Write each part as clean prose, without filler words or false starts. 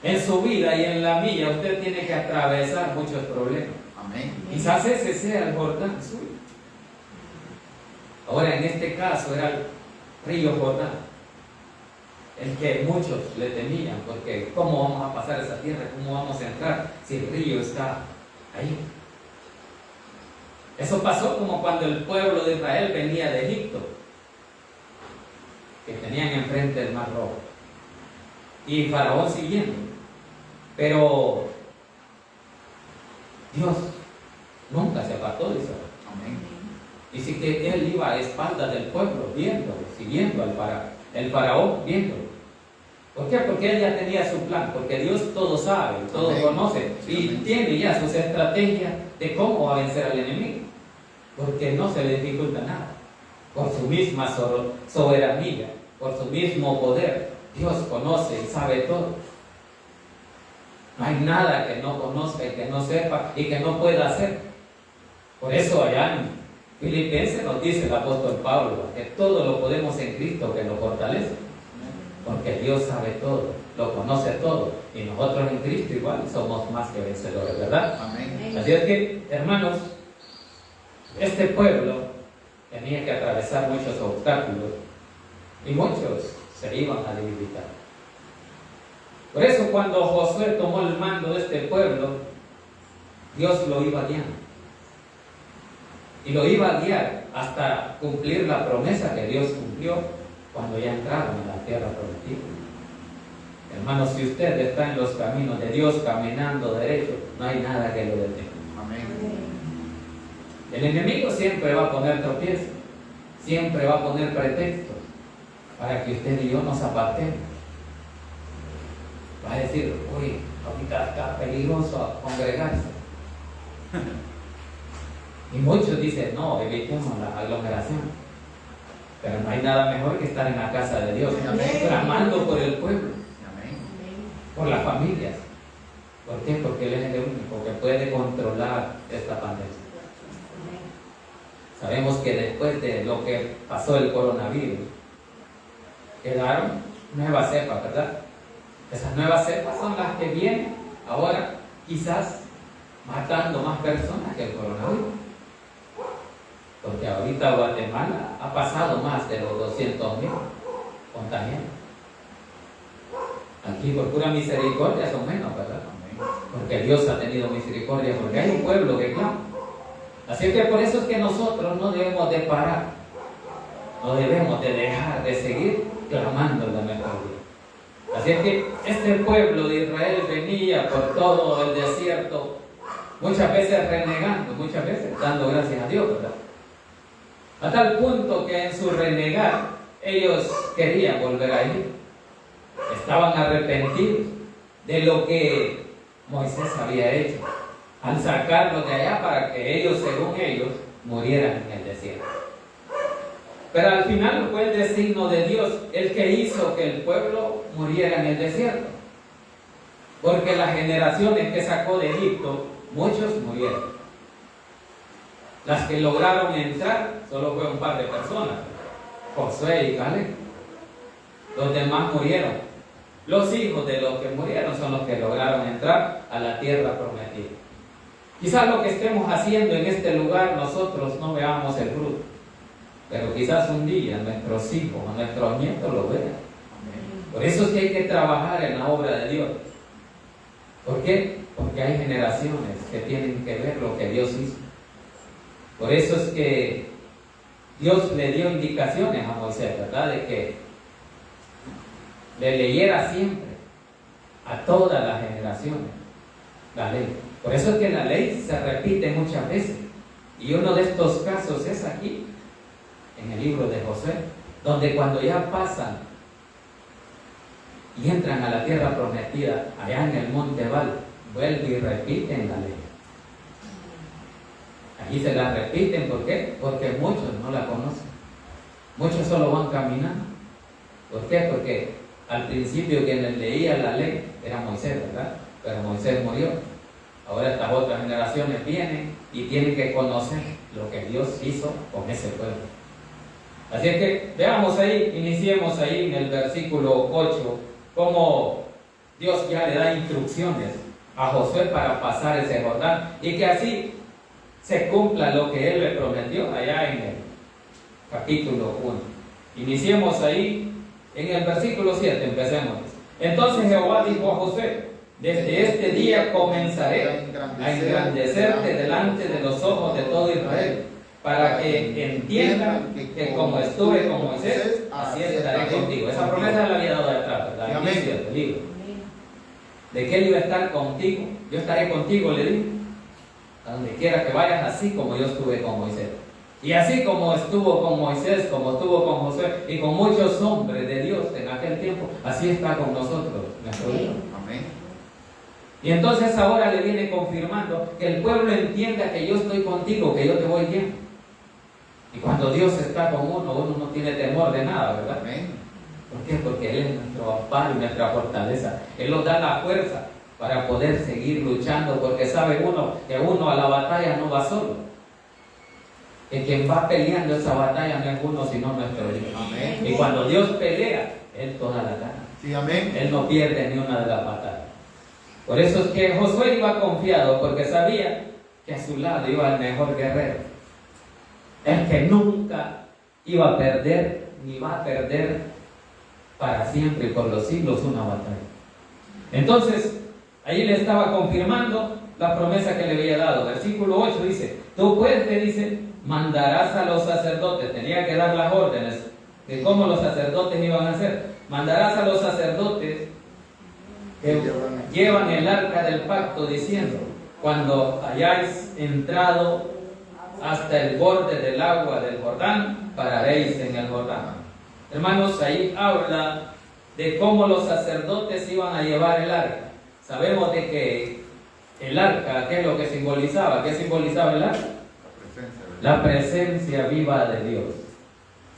En su vida y en la mía usted tiene que atravesar muchos problemas. Amén. Quizás ese sea el Jordán suyo. Ahora, en este caso era el río Jordán, el que muchos le temían, porque ¿cómo vamos a pasar esa tierra? ¿Cómo vamos a entrar si el río está ahí? Eso pasó como cuando el pueblo de Israel venía de Egipto, que tenían enfrente el Mar Rojo, y Faraón siguiendo. Pero Dios nunca se apartó de Israel. Amén. Dice que él iba a espaldas del pueblo, viéndolo, siguiendo al el faraón, viéndolo. ¿Por qué? Porque él ya tenía su plan, porque Dios todo sabe, todo Amén. conoce, y tiene ya sus estrategias de cómo va a vencer al enemigo, porque no se le dificulta nada. Por su misma soberanía, por su mismo poder, Dios conoce y sabe todo. No hay nada que no conozca y que no sepa y que no pueda hacer. Por eso allá en Filipenses nos dice el apóstol Pablo que todo lo podemos en Cristo que nos fortalece. Porque Dios sabe todo, lo conoce todo. Y nosotros en Cristo igual somos más que vencedores, ¿verdad? Amén. Así es que, hermanos, este pueblo tenía que atravesar muchos obstáculos y muchos se iban a debilitar. Por eso cuando Josué tomó el mando de este pueblo, Dios lo iba guiando. Y lo iba a guiar hasta cumplir la promesa que Dios cumplió cuando ya entraron en la tierra prometida. Hermanos, si usted está en los caminos de Dios caminando derecho, no hay nada que lo detenga. Amén. El enemigo siempre va a poner tropiezos, siempre va a poner pretextos para que usted y yo nos apartemos. Va a decir, uy, ahorita está peligroso congregarse. Y muchos dicen, no, evitemos la aglomeración. Pero no hay nada mejor que estar en la casa de Dios, clamando por el pueblo, Amén. por las familias. ¿Por qué? Porque Él es el único que puede controlar esta pandemia. Sabemos que después de lo que pasó el coronavirus, quedaron nuevas cepas, ¿verdad? Esas nuevas cepas son las que vienen ahora, quizás matando más personas que el coronavirus. Porque ahorita Guatemala ha pasado más de los 200.000 contagiados. Aquí por pura misericordia son menos, ¿verdad? Amén. Porque Dios ha tenido misericordia, porque hay un pueblo que clama. Así que por eso es que nosotros no debemos de parar, no debemos de dejar de seguir clamando en nuestra vida. Así es que este pueblo de Israel venía por todo el desierto, muchas veces renegando, muchas veces dando gracias a Dios, ¿verdad? A tal punto que en su renegar ellos querían volver a ir. Estaban arrepentidos de lo que Moisés había hecho al sacarlos de allá para que ellos, según ellos, murieran en el desierto. Pero al final fue el designio de Dios el que hizo que el pueblo muriera en el desierto. Porque las generaciones que sacó de Egipto, muchos murieron. Las que lograron entrar solo fue un par de personas, Josué y Caleb. Los demás murieron. Los hijos de los que murieron son los que lograron entrar a la tierra prometida. Quizás lo que estemos haciendo en este lugar nosotros no veamos el fruto, pero quizás un día nuestros hijos o nuestros nietos lo vean. Amén. Por eso es que hay que trabajar en la obra de Dios. ¿Por qué? Porque hay generaciones que tienen que ver lo que Dios hizo. Por eso es que Dios le dio indicaciones a Moisés, ¿verdad? De que le leyera siempre a todas las generaciones la ley. Por eso es que la ley se repite muchas veces. Y uno de estos casos es aquí, en el libro de Josué, donde cuando ya pasan y entran a la tierra prometida, allá en el monte Val, vuelven y repiten la ley. Allí se la repiten, ¿por qué? Porque muchos no la conocen. Muchos solo van caminando. ¿Por qué? Porque al principio quien les leía la ley era Moisés, ¿verdad? Pero Moisés murió. Ahora estas otras generaciones vienen y tienen que conocer lo que Dios hizo con ese pueblo. Así es que veamos ahí, iniciemos ahí en el versículo 8, cómo Dios ya le da instrucciones a Josué para pasar ese Jordán y que así se cumpla lo que él le prometió allá en el capítulo 1. Iniciemos ahí en el versículo 7, empecemos. Entonces Jehová dijo a Josué: desde este día comenzaré a engrandecerte delante de los ojos de todo Israel, para que entiendan que como estuve con Moisés, así estaré contigo. Esa promesa la había dado de atrás, ¿verdad? Inicio del libro. De que él iba a estar contigo. Yo estaré contigo, le digo, a donde quiera que vayas, así como yo estuve con Moisés. Y así como estuvo con Moisés, como estuvo con Josué y con muchos hombres de Dios en aquel tiempo, así está con nosotros, nuestro Dios. Amén. Y entonces ahora le viene confirmando que el pueblo entienda que yo estoy contigo, que yo te voy bien. Y cuando Dios está con uno, uno no tiene temor de nada, ¿verdad? Amén. ¿Por qué? Porque Él es nuestro amparo y nuestra fortaleza. Él nos da la fuerza para poder seguir luchando, porque sabe uno que uno a la batalla no va solo. Que quien va peleando esa batalla no es uno, sino nuestro Dios. Amén. Y cuando Dios pelea, Él toda la gana. Sí, amén. Él no pierde ni una de las batallas. Por eso es que Josué iba confiado, porque sabía que a su lado iba el mejor guerrero. El que nunca iba a perder, ni va a perder para siempre y por los siglos una batalla. Entonces, ahí le estaba confirmando la promesa que le había dado. Versículo 8 dice: tú pues, le dice, mandarás a los sacerdotes. Tenía que dar las órdenes de cómo los sacerdotes iban a hacer. Mandarás a los sacerdotes que llevan el arca del pacto, diciendo: cuando hayáis entrado hasta el borde del agua del Jordán, pararéis en el Jordán. Hermanos, ahí habla de cómo los sacerdotes iban a llevar el arca. Sabemos de que el arca, ¿qué es lo que simbolizaba? ¿Qué simbolizaba el arca? La presencia viva de Dios.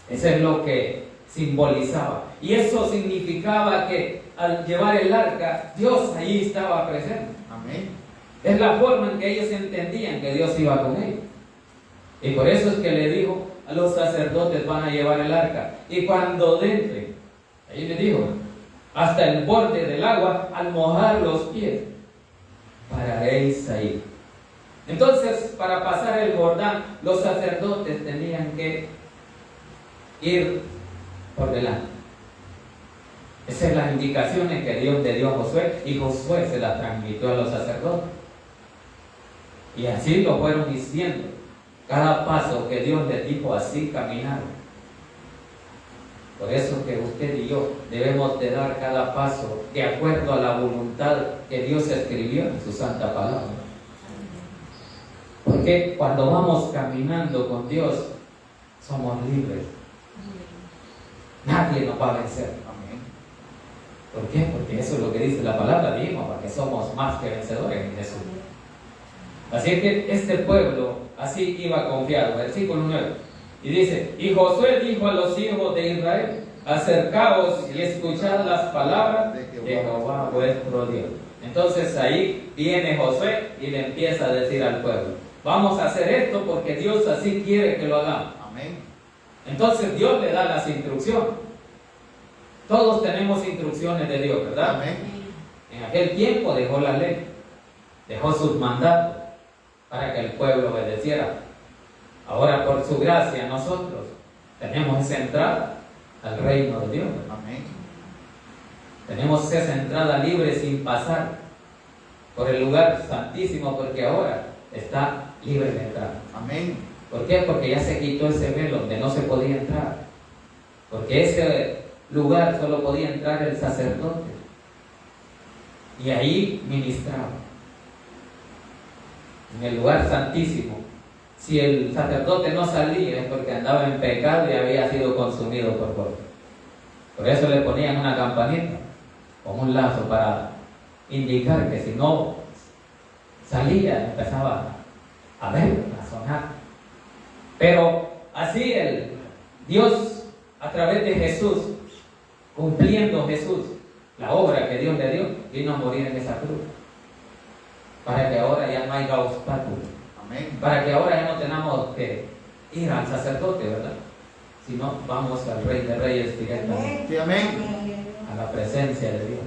Eso es lo que simbolizaba. Y eso significaba que al llevar el arca, Dios allí estaba presente. Amén. Es la forma en que ellos entendían que Dios iba con ellos. Y por eso es que le dijo a los sacerdotes: van a llevar el arca. Y cuando entren, ahí le dijo, hasta el borde del agua, al mojar los pies, pararéis ahí. Entonces, para pasar el Jordán, los sacerdotes tenían que ir por delante. Esas son las indicaciones que Dios le dio a Josué, y Josué se las transmitió a los sacerdotes. Y así lo fueron diciendo. Cada paso que Dios les dijo, así caminaron. Por eso que usted y yo debemos de dar cada paso de acuerdo a la voluntad que Dios escribió en su santa palabra. Porque cuando vamos caminando con Dios, somos libres. Nadie nos va a vencer. Amén. ¿Por qué? Porque eso es lo que dice la palabra, dijimos, porque somos más que vencedores en Jesús. Así que este pueblo así iba confiado. Versículo 9. Y dice: y Josué dijo a los hijos de Israel: acercaos y escuchad las palabras de Jehová vuestro Dios. Entonces ahí viene Josué y le empieza a decir al pueblo: vamos a hacer esto porque Dios así quiere que lo hagamos. Amén. Entonces Dios le da las instrucciones. Todos tenemos instrucciones de Dios, ¿verdad? Amén. En aquel tiempo dejó la ley, dejó sus mandatos para que el pueblo obedeciera. Ahora, por su gracia, nosotros tenemos esa entrada al reino de Dios. Amén. Tenemos esa entrada libre sin pasar por el lugar santísimo, porque ahora está libre de entrar. Amén. ¿Por qué? Porque ya se quitó ese velo donde no se podía entrar. Porque ese lugar solo podía entrar el sacerdote. Y ahí ministraba. En el lugar santísimo. Si el sacerdote no salía es porque andaba en pecado y había sido consumido por fuego. Por eso le ponían una campanita con un lazo para indicar que si no salía, empezaba a ver, a sonar. Pero así Dios, a través de Jesús, cumpliendo Jesús la obra que Dios le dio, vino a morir en esa cruz. Para que ahora ya no haya obstáculos. Amén. Para que ahora ya no tengamos que ir al sacerdote, ¿verdad? Sino vamos al Rey de Reyes directamente. Sí, amén. A la presencia de Dios.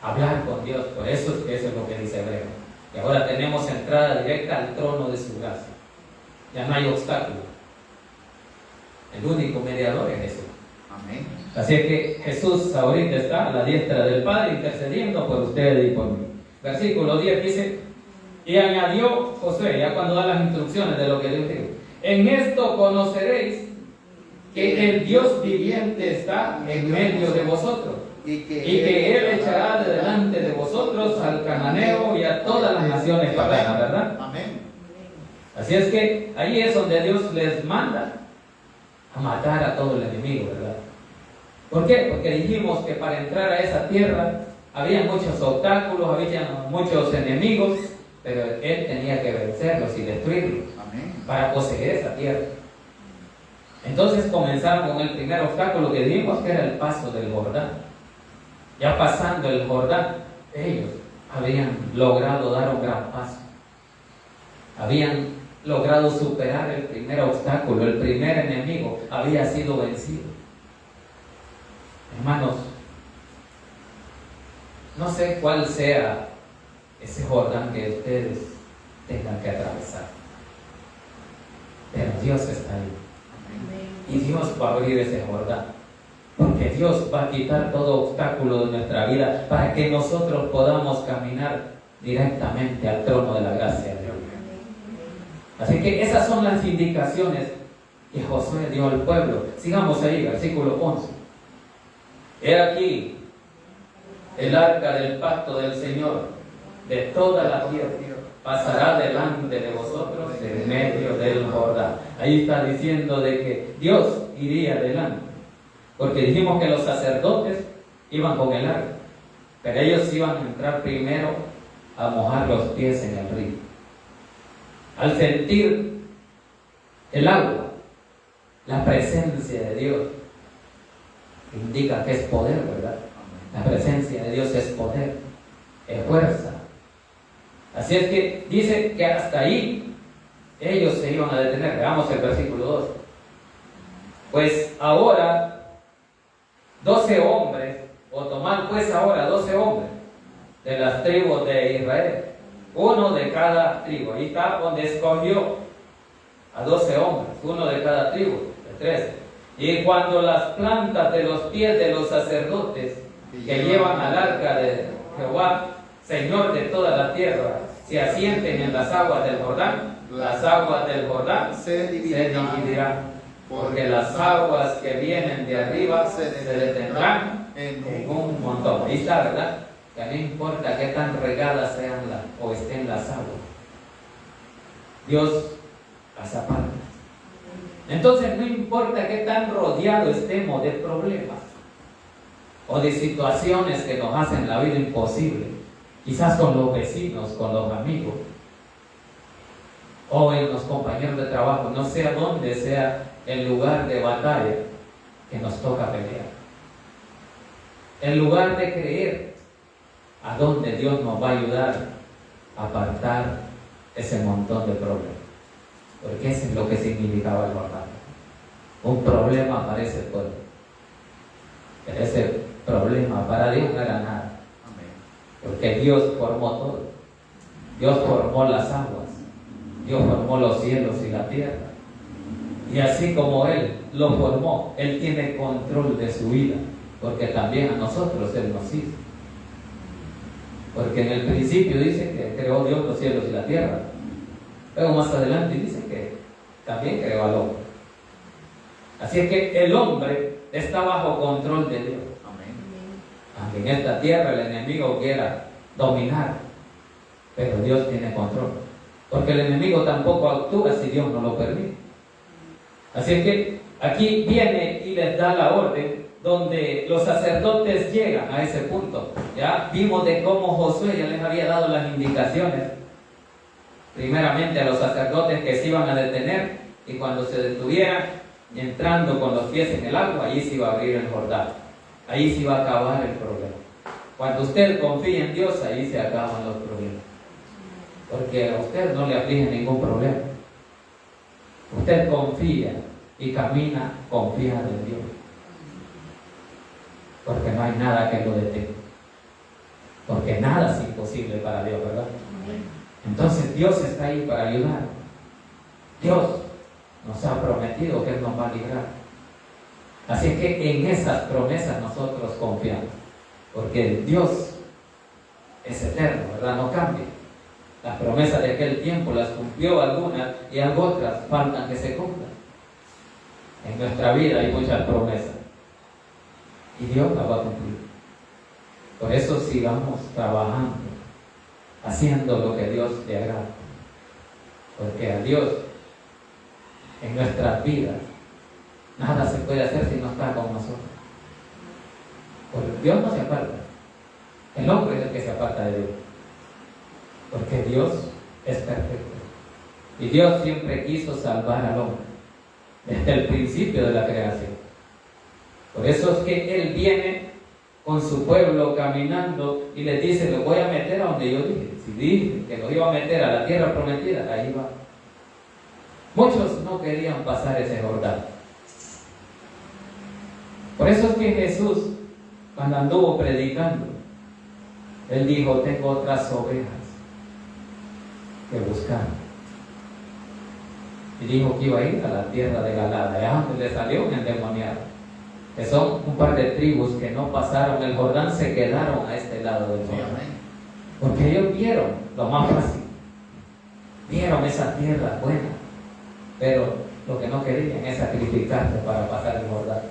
hablar con Dios. Por eso es lo que dice Hebreo. Y ahora tenemos entrada directa al trono de su gracia. Ya no hay obstáculo. El único mediador es Jesús. Amén. Así es que Jesús ahorita está a la diestra del Padre intercediendo por ustedes y por mí. Versículo 10 dice: y añadió Josué, ya cuando da las instrucciones de lo que Dios dijo: en esto conoceréis que el Dios viviente está en medio de vosotros, y que Él echará de delante de vosotros al cananeo y a todas las naciones paganas, ¿verdad? Amén. Así es que ahí es donde Dios les manda a matar a todo el enemigo, ¿verdad? ¿Por qué? Porque dijimos que para entrar a esa tierra había muchos obstáculos, había muchos enemigos, pero Él tenía que vencerlos y destruirlos. Amén. Para poseer esa tierra. Entonces comenzaron con el primer obstáculo que dijimos, que era el paso del Jordán. Ya pasando el Jordán, ellos habían logrado dar un gran paso. Habían logrado superar el primer obstáculo, el primer enemigo había sido vencido. Hermanos, no sé cuál sea ese Jordán que ustedes tengan que atravesar, pero Dios está ahí. Y Dios va a abrir ese Jordán, porque Dios va a quitar todo obstáculo de nuestra vida para que nosotros podamos caminar directamente al trono de la gracia de Dios. Así que esas son las indicaciones que Josué dio al pueblo. Sigamos ahí, versículo 11. He aquí el arca del pacto del Señor de toda la tierra pasará delante de vosotros en medio del Jordán. Ahí está diciendo de que Dios iría delante, porque dijimos que los sacerdotes iban con el arca, pero ellos iban a entrar primero a mojar los pies en el río. Al sentir el agua, la presencia de Dios indica que es poder, ¿verdad? La presencia de Dios es poder, es fuerza. Así es que dice que hasta ahí ellos se iban a detener. Veamos el versículo 2. Pues ahora 12 hombres, o tomad pues ahora 12 hombres de las tribus de Israel, uno de cada tribu. Ahí está donde escogió a 12 hombres, uno de cada tribu, de 13. Y cuando las plantas de los pies de los sacerdotes que llevan al arca de Jehová, Señor de toda la tierra, se asienten en las aguas del Jordán, las aguas del Jordán se dividirán, porque las aguas que vienen de arriba se detendrán en un montón. Ahí está, ¿verdad? Que no importa qué tan regadas sean o estén las aguas, Dios las aparta. Entonces no importa qué tan rodeado estemos de problemas o de situaciones que nos hacen la vida imposible, quizás con los vecinos, con los amigos o en los compañeros de trabajo, no sé a dónde sea el lugar de batalla que nos toca pelear, en lugar de creer a dónde Dios nos va a ayudar a apartar ese montón de problemas, porque eso es lo que significaba el Jordán. Un problema para ese pueblo, pero ese problema para Dios no era nada, porque Dios formó todo. Dios formó las aguas, Dios formó los cielos y la tierra, y así como Él lo formó, Él tiene control de su vida, porque también a nosotros Él nos hizo. Porque en el principio dice que creó Dios los cielos y la tierra, pero más adelante dice que también creó al hombre. Así es que el hombre está bajo control de Dios. Aunque en esta tierra el enemigo quiera dominar, pero Dios tiene control, porque el enemigo tampoco actúa si Dios no lo permite. Así es que aquí viene y les da la orden, donde los sacerdotes llegan a ese punto. Ya vimos de cómo Josué ya les había dado las indicaciones, primeramente a los sacerdotes que se iban a detener, y cuando se detuvieran, entrando con los pies en el agua, allí se iba a abrir el Jordán. Ahí se iba a acabar el problema. Cuando usted confía en Dios, ahí se acaban los problemas, porque a usted no le aflige ningún problema. Usted confía y camina confiado en Dios, porque no hay nada que lo detenga. porque nada es imposible para Dios, ¿verdad? Entonces Dios está ahí para ayudar. Dios nos ha prometido que Él nos va a librar. Así que en esas promesas nosotros confiamos, porque el Dios es eterno, ¿verdad? No cambia. Las promesas de aquel tiempo las cumplió algunas y otras faltan que se cumplan. En nuestra vida hay muchas promesas y Dios las va a cumplir. Por eso sigamos trabajando, haciendo lo que Dios le agrada, porque a Dios en nuestras vidas nada se puede hacer si no está con nosotros. Porque Dios no se aparta, el hombre es el que se aparta de Dios, porque Dios es perfecto y Dios siempre quiso salvar al hombre desde el principio de la creación. Por eso es que Él viene con su pueblo caminando y les dice: lo voy a meter a donde yo dije. Si dije que lo iba a meter a la tierra prometida, ahí va. Muchos no querían pasar ese Jordán. Por eso es que Jesús, cuando anduvo predicando, Él dijo: tengo otras ovejas que buscar. Y dijo que iba a ir a la tierra de Galada, allá donde le salió un endemoniado, que son un par de tribus que no pasaron el Jordán, se quedaron a este lado del Jordán. Porque ellos vieron lo más fácil, vieron esa tierra buena, pero lo que no querían es sacrificarse para pasar el Jordán.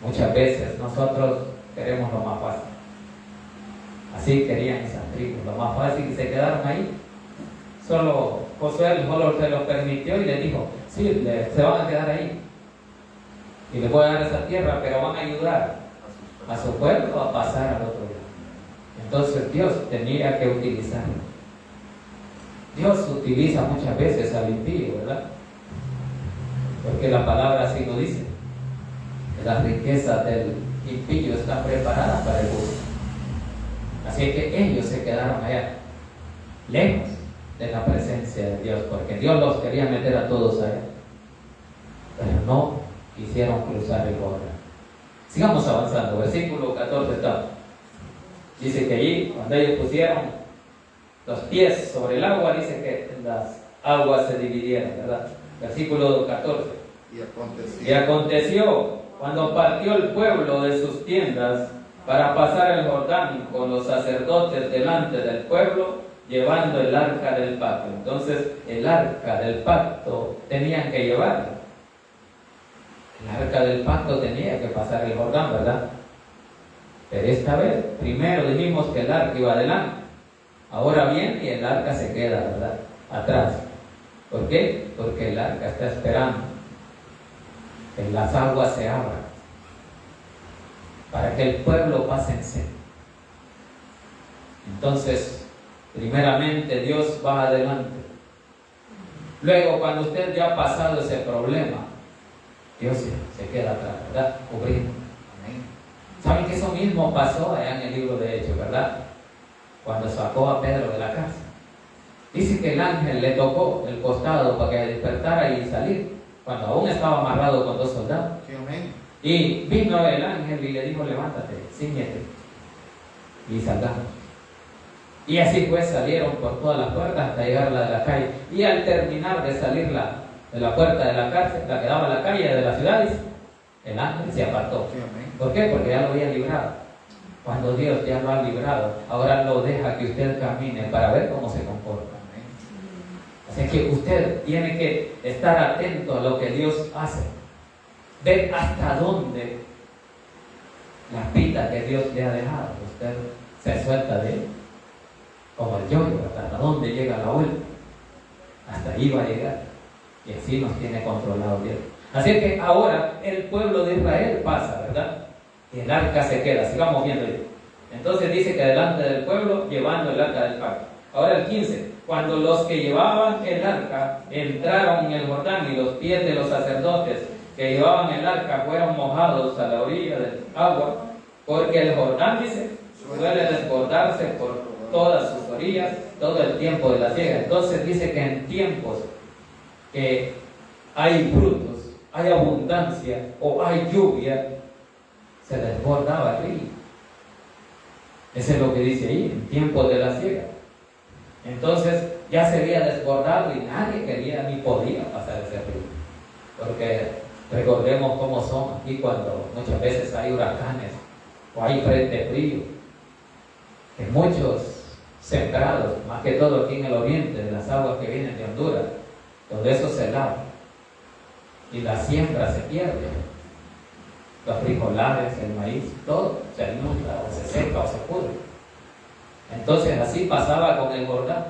Muchas veces nosotros queremos lo más fácil. Así querían esas tribus, lo más fácil, y se quedaron ahí. Solo Josué se los permitió y les dijo: sí, se van a quedar ahí y les voy a dar esa tierra, pero van a ayudar a su pueblo a pasar al otro lado. Entonces Dios tenía que utilizarlo. Dios utiliza muchas veces al impío, ¿verdad? Porque la palabra así lo dice, que las riquezas del impío están preparadas para el justo. Así que ellos se quedaron allá, lejos de la presencia de Dios, porque Dios los quería meter a todos allá, pero no quisieron cruzar el Jordán. Sigamos avanzando. Versículo 14 está. Dice que allí, cuando ellos pusieron los pies sobre el agua, dice que las aguas se dividieron, ¿verdad? Versículo 14. Y aconteció cuando partió el pueblo de sus tiendas para pasar el Jordán con los sacerdotes delante del pueblo, llevando el arca del pacto. Entonces, el arca del pacto tenían que llevarlo. El arca del pacto tenía que pasar el Jordán, ¿verdad? Pero esta vez, primero dijimos que el arca iba adelante. Ahora bien, y el arca se queda, ¿verdad?, atrás. ¿Por qué? Porque el arca está esperando que las aguas se abran para que el pueblo pase en seco. Entonces, primeramente Dios va adelante. Luego, cuando usted ya ha pasado ese problema, Dios se queda atrás, ¿verdad?, cubriendo. ¿Saben que eso mismo pasó allá en el libro de Hechos, verdad? Cuando sacó a Pedro de la cárcel. Dice que el ángel le tocó el costado para que despertara y salir, cuando aún estaba amarrado con dos soldados. Sí, amén. Y vino el ángel y le dijo: levántate, cíñete y salgamos. Y así pues salieron por todas las puertas hasta llegar a la de la calle. Y al terminar de salir de la puerta de la cárcel, la que daba a la calle de la ciudad, dice, el ángel se apartó. Sí, amén. ¿Por qué? Porque ya lo había librado. Cuando Dios ya lo ha librado, ahora lo deja que usted camine para ver cómo se comporta. Así que usted tiene que estar atento a lo que Dios hace. Ver hasta dónde la pita que Dios le ha dejado, usted se suelta de él, como el yoyo, hasta dónde llega la vuelta. Hasta ahí va a llegar. Y así nos tiene controlado Dios. Así que ahora el pueblo de Israel pasa, ¿verdad? Y el arca se queda. Sigamos viendo ahí. Entonces dice que delante del pueblo, llevando el arca del pacto. Ahora el 15. Cuando los que llevaban el arca entraron en el Jordán y los pies de los sacerdotes que llevaban el arca fueron mojados a la orilla del agua, porque el Jordán, dice, suele desbordarse por todas sus orillas todo el tiempo de la siega. Entonces dice que en tiempos que hay frutos, hay abundancia o hay lluvia, se desbordaba el río. Eso es lo que dice ahí, en tiempos de la siega. Entonces ya se había desbordado y nadie quería ni podía pasar ese río. Porque recordemos cómo son aquí cuando muchas veces hay huracanes o hay frente frío. Que muchos sembrados, más que todo aquí en el oriente, de las aguas que vienen de Honduras, todo eso se lava y la siembra se pierde. Los frijolares, el maíz, todo se inunda o se seca o se pudre. Entonces así pasaba con el Jordán.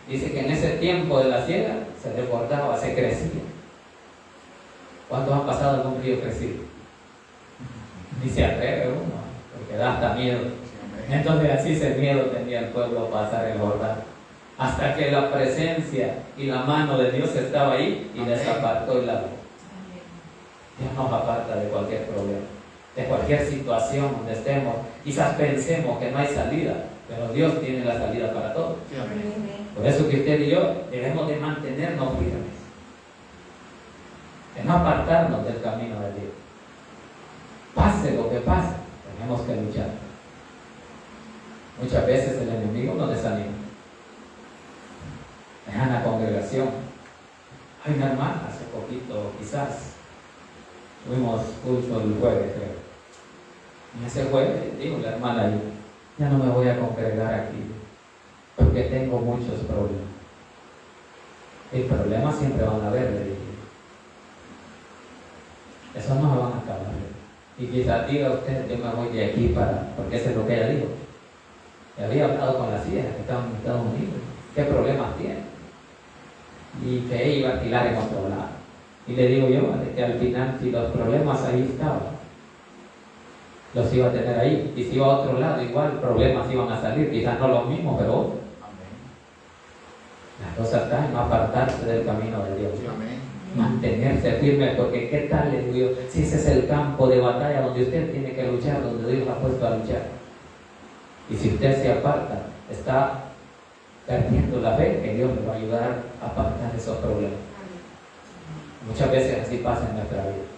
Dice que en ese tiempo de la siega se desbordaba, se crecía. ¿Cuántos han pasado algún río crecido? Ni se atreve uno, porque da hasta miedo. Entonces así ese miedo tenía el pueblo a pasar el Jordán. Hasta que la presencia y la mano de Dios estaba ahí y les apartó el agua. Dios nos aparta de cualquier problema, de cualquier situación donde estemos. Quizás pensemos que no hay salida, pero Dios tiene la salida para todo. Por eso que usted y yo debemos de mantenernos firmes, de no apartarnos del camino de Dios. Pase lo que pase, tenemos que luchar. Muchas veces el enemigo nos desanima. Dejan la congregación. Hay una hermana, hace poquito quizás, tuvimos culto el jueves, creo. Y ese jueves, digo la hermana, ya no me voy a congregar aquí, porque tengo muchos problemas. Y problemas siempre van a haber, le dije. Esos no se van a acabar. Y quizás diga usted, yo me voy de aquí porque eso es lo que ella dijo. Y había hablado con las hijas que estaban en Estados Unidos. ¿Qué problemas tiene? Y que ella iba a alquilar en otro lado. Y le digo yo, que al final, si los problemas ahí estaban, los iba a tener ahí. Y si iba a otro lado, igual problemas iban a salir. Quizás no los mismos, pero otros. La cosa está en no apartarse del camino de Dios. Amén. Mantenerse firme, porque ¿qué tal, le digo yo? Si ese es el campo de batalla donde usted tiene que luchar, donde Dios ha puesto a luchar. Y si usted se aparta, está perdiendo la fe, que Dios le va a ayudar a apartar esos problemas. Muchas veces así pasa en nuestra vida.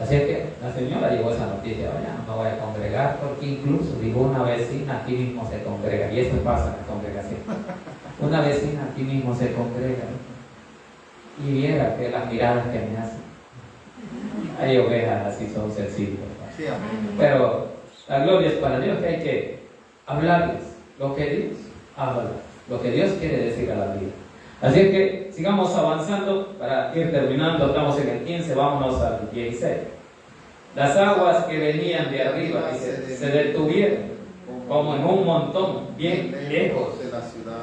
Así es que la señora llegó esa noticia, vaya, no me voy a congregar, porque incluso dijo una vecina aquí mismo se congrega, y esto pasa en la congregación. Una vecina aquí mismo se congrega, y viera que las miradas que me hacen. Hay ovejas así, son sensibles. Sí, pero la gloria es para Dios, que hay que hablarles lo que Dios habla, lo que Dios quiere decir a la vida. Así es que sigamos avanzando para ir terminando. Estamos en el 15, vámonos al 16. Las aguas que venían de arriba se detuvieron como en un montón bien lejos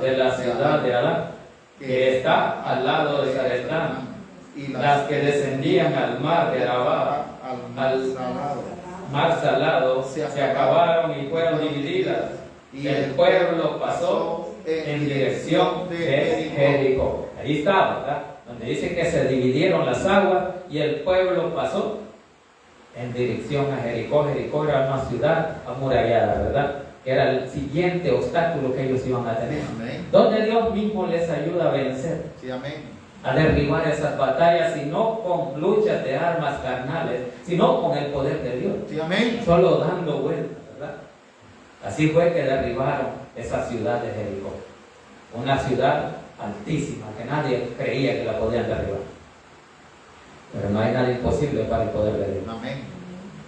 de la ciudad de Adán, que está al lado de Zaretán, y las que descendían al mar de Arabá, al mar salado, se acabaron y fueron divididas, y el pueblo pasó en dirección de Jericó. Ahí está, ¿verdad? Donde dice que se dividieron las aguas y el pueblo pasó en dirección a Jericó. Jericó era una ciudad amurallada, ¿verdad? Que era el siguiente obstáculo que ellos iban a tener. Amén. Donde Dios mismo les ayuda a vencer. Sí, amén. A derribar esas batallas, y no con luchas de armas carnales, sino con el poder de Dios. Sí, amén. Solo dando vueltas, ¿verdad? Así fue que derribaron esa ciudad de Jericó. Una ciudad altísima que nadie creía que la podían derribar. Pero no hay nada imposible para el poder de Dios. Amén.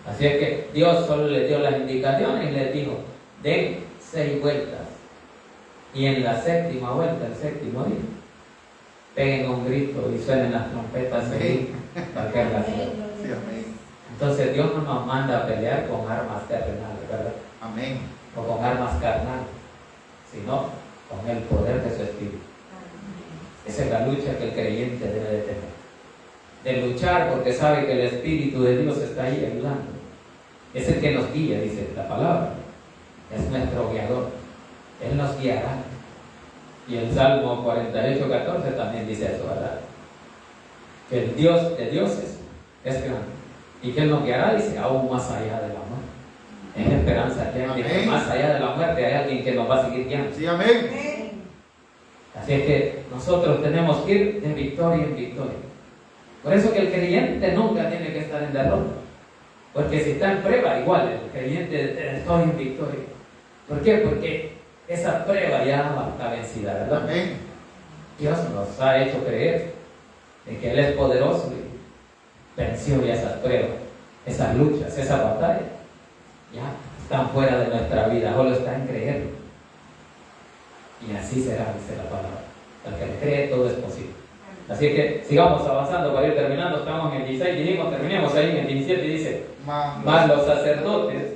Así es que Dios solo les dio las indicaciones y les dijo: den 6 vueltas. Y en la 7ª vuelta, el 7º día, peguen un grito y suenen las trompetas para que la ciudad. Sí, amén. Entonces Dios no nos manda a pelear con armas terrenales, ¿verdad? Amén. O con armas carnales, sino con el poder de su Espíritu. Esa es la lucha que el creyente debe de tener. De luchar porque sabe que el Espíritu de Dios está ahí ayudando. Es el que nos guía, dice la palabra. Es nuestro guiador. Él nos guiará. Y el Salmo 48:14 también dice eso, ¿verdad? Que el Dios de dioses es grande. Y que Él nos guiará, dice, aún más allá de la muerte. Es la esperanza que más allá de la muerte hay alguien que nos va a seguir guiando. Sí, amén. Así es que nosotros tenemos que ir de victoria en victoria. Por eso que el creyente nunca tiene que estar en derrota. Porque si está en prueba, igual el creyente estoy en victoria. ¿Por qué? Porque esa prueba ya está vencida, ¿verdad? Amén. Dios nos ha hecho creer en que Él es poderoso y venció ya esas pruebas, esas luchas, esa batalla. Ya están fuera de nuestra vida, solo está en creer. Y así será, dice la palabra. Al que le cree, todo es posible. Así que sigamos avanzando para ir terminando. Estamos en el 16, dijimos, terminemos ahí en el 17 y dice: mas los sacerdotes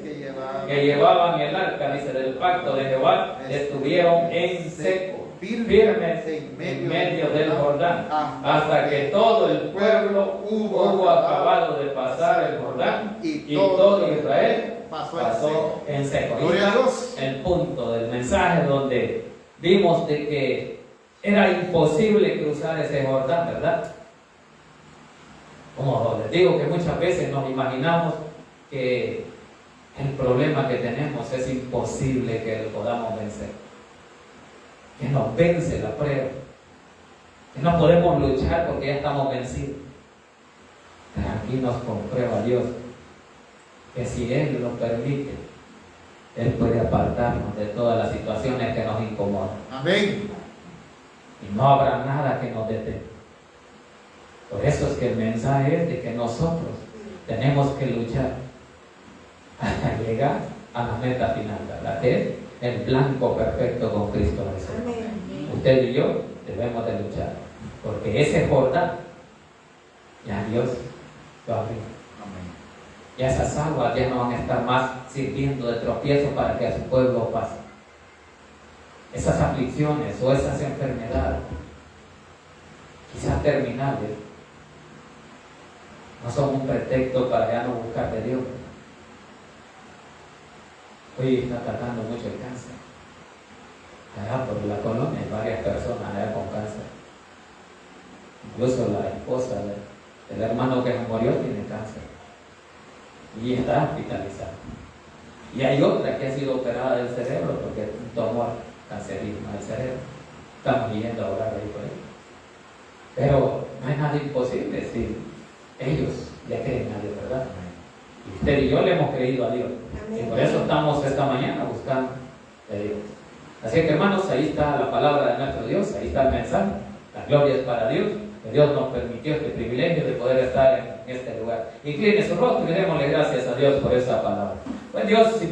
que llevaban el arca, dice, del pacto de Jehová, estuvieron en seco, firmes en medio del Jordán, hasta que todo el pueblo hubo acabado de pasar el Jordán, y todo Israel pasó en seco. Gloria a Dios. El punto del mensaje donde vimos de que era imposible cruzar ese Jordán, ¿verdad? Como les digo, que muchas veces nos imaginamos que el problema que tenemos es imposible que lo podamos vencer, que nos vence la prueba, que no podemos luchar porque ya estamos vencidos. Pero aquí nos comprueba Dios que si Él lo permite, Él puede apartarnos de todas las situaciones que nos incomodan. Amén. Y no habrá nada que nos detenga. Por eso es que el mensaje es de que nosotros tenemos que luchar hasta llegar a la meta final, ¿verdad? Que es el blanco perfecto con Cristo Jesús. Usted y yo debemos de luchar, porque ese Jordán ya Dios lo abrió. Ya esas aguas ya no van a estar más sirviendo de tropiezo para que a su pueblo pase. Esas aflicciones o esas enfermedades, quizás terminales, no son un pretexto para ya no buscar de Dios. Hoy está atacando mucho el cáncer. Allá por la colonia hay varias personas allá con cáncer. Incluso la esposa del hermano que se murió tiene cáncer y está hospitalizada. Y hay otra que ha sido operada del cerebro porque es un tumor cancerígeno del cerebro. Estamos yendo a orar ahí por ahí. Pero no hay nada imposible si ellos le creen a Dios, ¿verdad? Y usted y yo le hemos creído a Dios. Y por eso estamos esta mañana buscando de Dios. Así que, hermanos, ahí está la palabra de nuestro Dios, ahí está el mensaje. La gloria es para Dios, que Dios nos permitió este privilegio de poder estar en este lugar. Incline su rostro y démosle gracias a Dios por esa palabra. Pues Dios, si